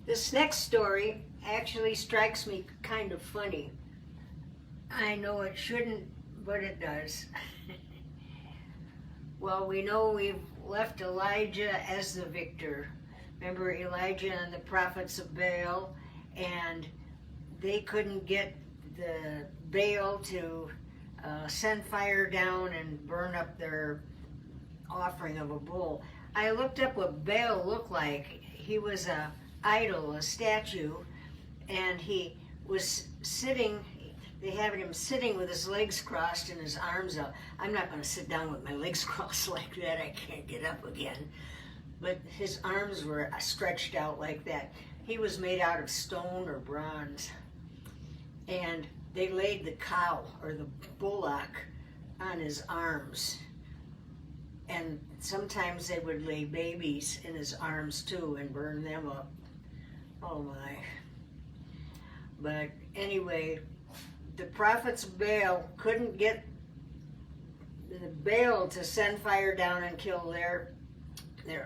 This next story actually strikes me kind of funny. I know it shouldn't, but it does. Well, we know we've left Elijah as the victor. Remember Elijah and the prophets of Baal, and they couldn't get the Baal to send fire down and burn up their offering of a bull. I looked up what Baal looked like. He was a idol, a statue, and he was sitting, they had him sitting with his legs crossed and his arms up. I'm not going to sit down with my legs crossed like that. I can't get up again. But his arms were stretched out like that. He was made out of stone or bronze. And they laid the cow or the bullock on his arms. And sometimes they would lay babies in his arms too and burn them up. Oh my. But anyway, the prophets of Baal couldn't get the Baal to send fire down and kill their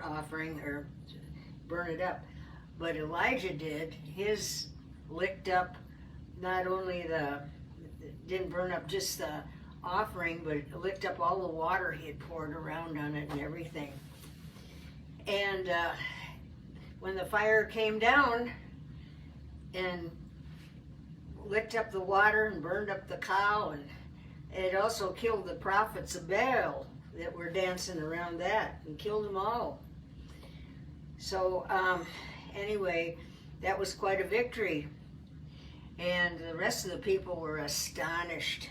offering or burn it up. But Elijah did. His licked up not only didn't burn up just the offering, but it licked up all the water he had poured around on it and everything. And when the fire came down and licked up the water and burned up the cow, and it also killed the prophets of Baal that were dancing around that and killed them all. So anyway, that was quite a victory. And the rest of the people were astonished.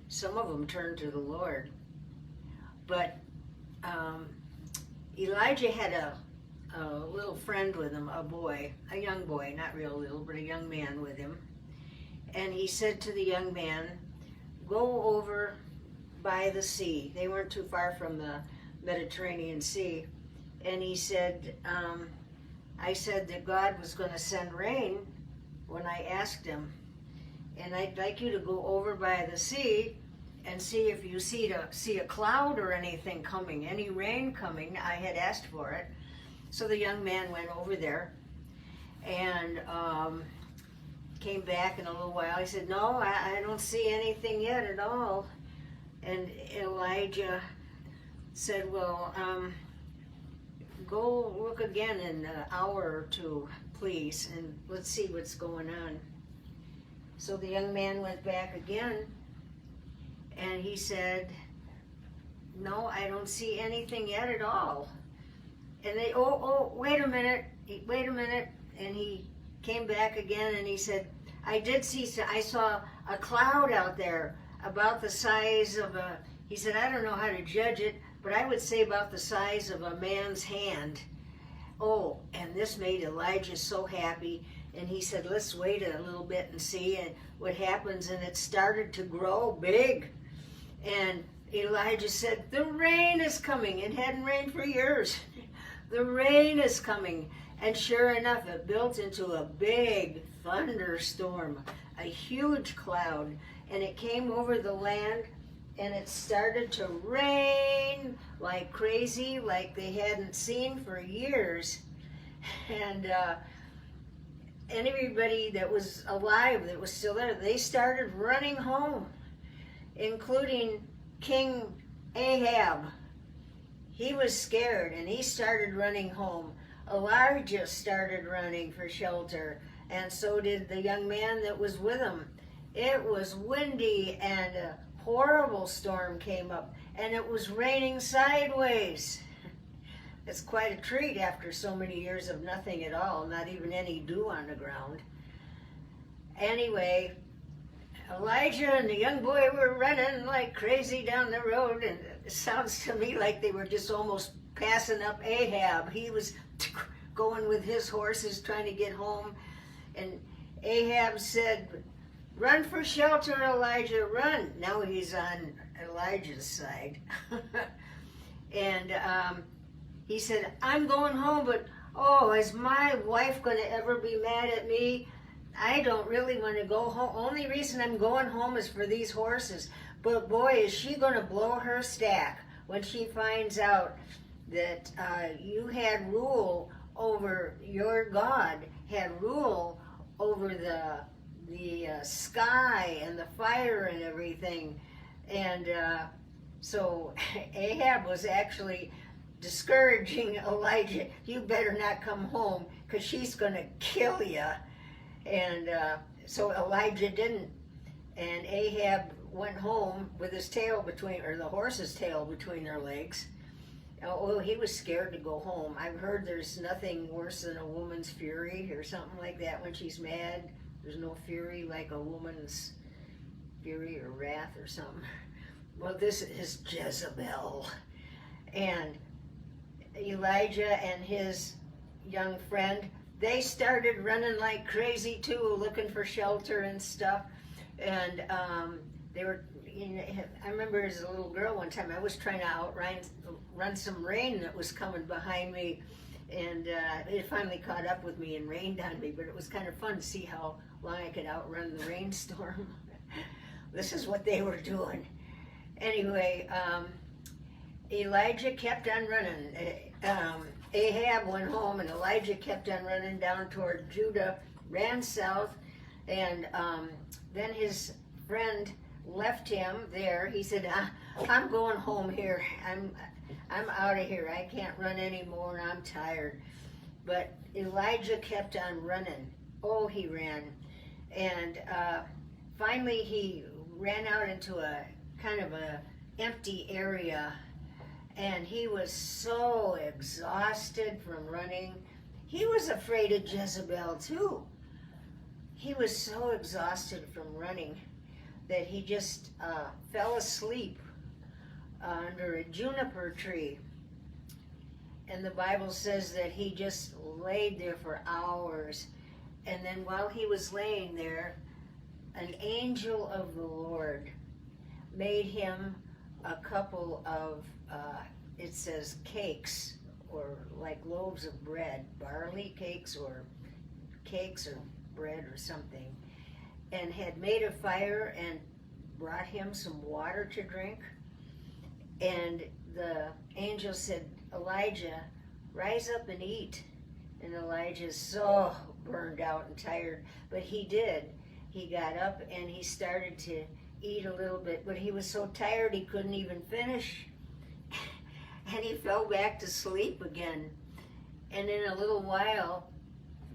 Some of them turned to the Lord. But Elijah had a little friend with him, a young boy, not real little, but a young man with him. And he said to the young man, go over by the sea. They weren't too far from the Mediterranean Sea. And he said, I said that God was going to send rain when I asked him. And I'd like you to go over by the sea and see if you see a cloud or anything coming, any rain coming. I had asked for it. So the young man went over there and came back in a little while. He said, no, I don't see anything yet at all. And Elijah said, well, go look again in an hour or two, please, and let's see what's going on. So the young man went back again, and he said, no, I don't see anything yet at all. And they, wait a minute, and he came back again, and he said, I saw a cloud out there about the size of he said, I don't know how to judge it, but I would say about the size of a man's hand. Oh, and this made Elijah so happy. And he said, let's wait a little bit and see what happens. And it started to grow big. And Elijah said, the rain is coming. It hadn't rained for years. The rain is coming. And sure enough, it built into a big thunderstorm, a huge cloud. And it came over the land. And it started to rain like crazy, like they hadn't seen for years. And everybody that was alive, that was still there, they started running home, including King Ahab. He was scared, and he started running home. Elijah started running for shelter, and so did the young man that was with him. It was windy, and a horrible storm came up, and it was raining sideways. It's quite a treat after so many years of nothing at all, not even any dew on the ground. Anyway, Elijah and the young boy were running like crazy down the road, and it sounds to me like they were just almost passing up Ahab. He was going with his horses trying to get home, and Ahab said, run for shelter, Elijah, run. Now he's on Elijah's side. And he said, I'm going home, but oh, is my wife going to ever be mad at me? I don't really want to go home. Only reason I'm going home is for these horses. But boy, is she going to blow her stack when she finds out that you had rule over your God had rule over the sky and the fire and everything. And so Ahab was actually discouraging Elijah. You better not come home because she's going to kill you. And so Elijah didn't. And Ahab went home with his tail between, or the horse's tail between their legs. Oh, he was scared to go home. I've heard there's nothing worse than a woman's fury or something like that when she's mad. There's no fury like a woman's fury or wrath or something. Well, this is Jezebel. And Elijah and his young friend, they started running like crazy too, looking for shelter and stuff. And they were, I remember as a little girl one time, I was trying to run some rain that was coming behind me, and it finally caught up with me and rained on me, but it was kind of fun to see how long I could outrun the rainstorm. This is what they were doing. Anyway, Elijah kept on running. Ahab went home, and Elijah kept on running down toward Judah, ran south, and then his friend left him there. He said, I'm going home here. I'm out of here. I can't run anymore, and I'm tired. But Elijah kept on running. Oh, he ran. And finally he ran out into a kind of a empty area, and he was so exhausted from running. He was afraid of Jezebel too. He was so exhausted from running that he just fell asleep under a juniper tree. And the Bible says that he just laid there for hours. And then while he was laying there, an angel of the Lord made him a couple of, it says cakes, or like loaves of bread, barley cakes or bread or something, and had made a fire and brought him some water to drink. And the angel said, Elijah, rise up and eat. And Elijah's so burned out and tired, but he did. He got up and he started to eat a little bit, but he was so tired he couldn't even finish. And he fell back to sleep again. And in a little while,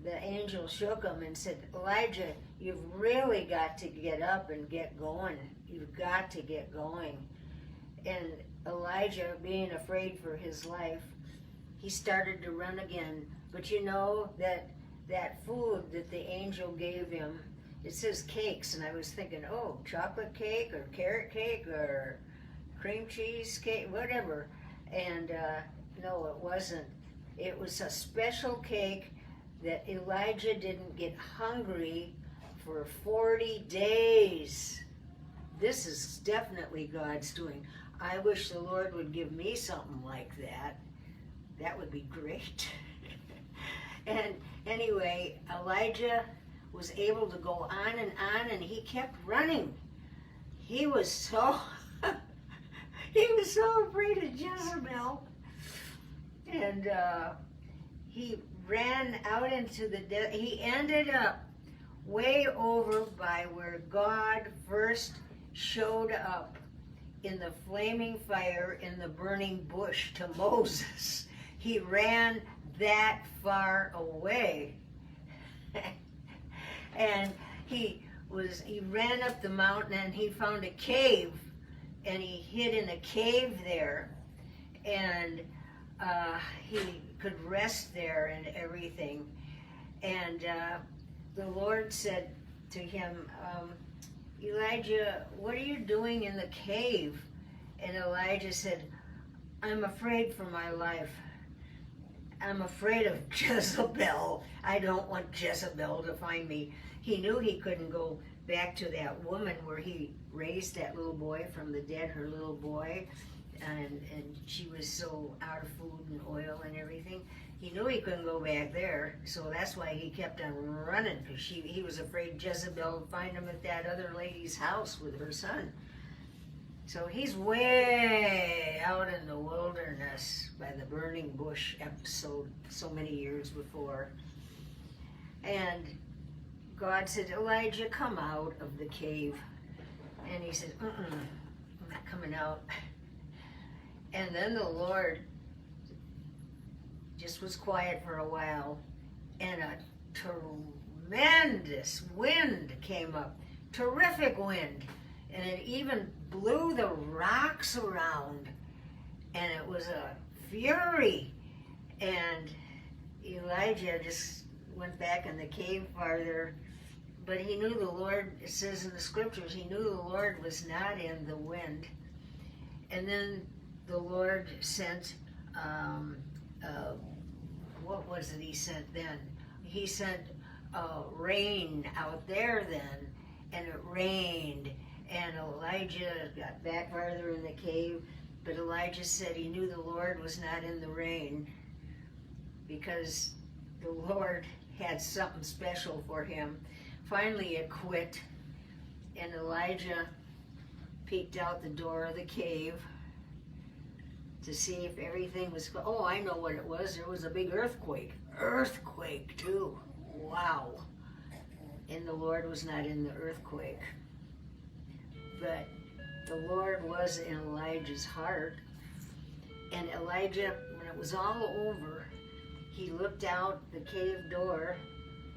the angel shook him and said, Elijah, you've really got to get up and get going. You've got to get going. And Elijah, being afraid for his life, he started to run again. But you know that food that the angel gave him, it says cakes, and I was thinking, oh, chocolate cake or carrot cake or cream cheese cake, whatever. And no, it wasn't. It was a special cake that Elijah didn't get hungry for 40 days. This is definitely God's doing. I wish the Lord would give me something like that. That would be great. And anyway, Elijah was able to go on, and he kept running. He was so afraid of Jezebel. And he ran out into the desert. He ended up way over by where God first showed up in the flaming fire in the burning bush to Moses. He ran that far away. And he ran up the mountain, and he found a cave, and he hid in a cave there, and he could rest there and everything. And the Lord said to him, Elijah, what are you doing in the cave? And Elijah said, I'm afraid for my life. I'm afraid of Jezebel. I don't want Jezebel to find me. He knew he couldn't go back to that woman where he raised that little boy from the dead, her little boy, and she was so out of food and oil and everything. He knew he couldn't go back there, so that's why he kept on running, because he was afraid Jezebel would find him at that other lady's house with her son. So he's way out in the wilderness by the burning bush episode so many years before. And God said, Elijah, come out of the cave. And he said, I'm not coming out. And then the Lord just was quiet for a while, and a tremendous wind came up, terrific wind, and it even blew the rocks around, and it was a fury. And Elijah just went back in the cave farther, but he knew the Lord, it says in the scriptures, he knew the Lord was not in the wind. And then the Lord sent, what was it he sent then? He sent rain out there then, and it rained, and Elijah got back farther in the cave, but Elijah said he knew the Lord was not in the rain because the Lord had something special for him. Finally it quit, and Elijah peeked out the door of the cave to see if everything was, oh, I know what it was. There was a big earthquake. Earthquake, too. Wow. And the Lord was not in the earthquake. But the Lord was in Elijah's heart. And Elijah, when it was all over, he looked out the cave door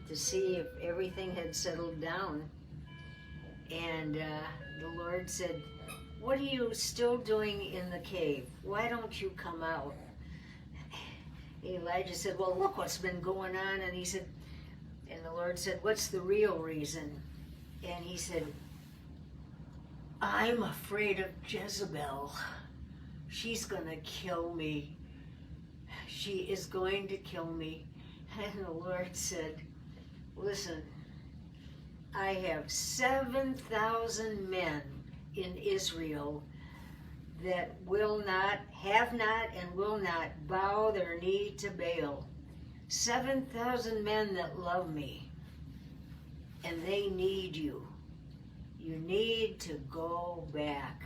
to see if everything had settled down. And the Lord said, what are you still doing in the cave? Why don't you come out? Elijah said, well, look what's been going on. And he said, and the Lord said, what's the real reason? And he said, I'm afraid of Jezebel. She's going to kill me. She is going to kill me. And the Lord said, listen, I have 7,000 men in Israel that will not, have not, and will not bow their knee to Baal. 7,000 men that love me, and they need you. You need to go back.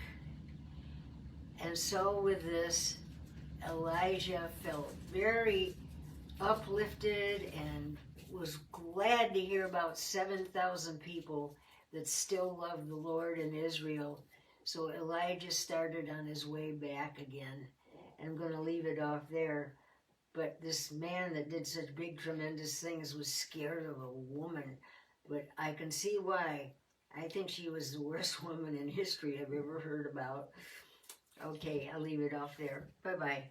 And so with this, Elijah felt very uplifted and was glad to hear about 7,000 people that still love the Lord in Israel. So Elijah started on his way back again. And I'm going to leave it off there. But this man that did such big, tremendous things was scared of a woman. But I can see why. I think she was the worst woman in history I've ever heard about. Okay, I'll leave it off there. Bye-bye.